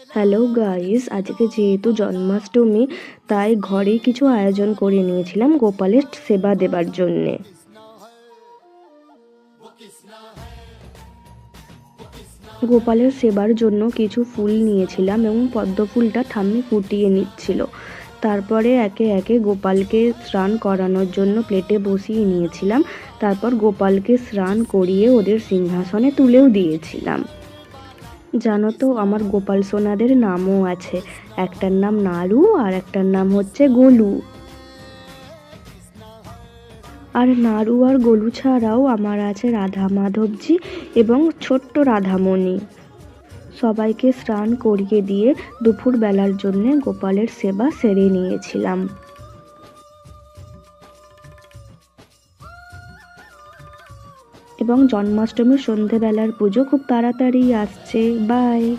Hello guys, আজকে যেহেতু জন্মাষ্টমী তাই ঘরেই কিছু আয়োজন করে নিয়েছিলাম গোপালের সেবা দেবার জন্যে। গোপালের সেবার জন্য কিছু ফুল নিয়েছিলাম এবং পদ্ম ফুলটা ঠাম্মি ফুটিয়ে নিচ্ছিল। তারপরে একে একে গোপালকে স্নান করানোর জন্য প্লেটে বসিয়ে নিয়েছিলাম। তারপর গোপালকে স্নান করিয়ে ওদের সিংহাসনে তুলেও দিয়েছিলাম। জানো তো, আমার গোপাল সোনাদের নামও আছে। একটার নাম নাড়ু আর একটার নাম হচ্ছে গোলু। আর নাড়ু আর গোলু ছাড়াও আমার আছে রাধা মাধবজি এবং ছোট্ট রাধামণি। সবাইকে স্নান করিয়ে দিয়ে দুপুর বেলার জন্যে গোপালের সেবা সেরে নিয়েছিলাম। এবং জন্মাষ্টমীর সন্ধেবেলার পুজো খুব তাড়াতাড়ি আসছে। বাই।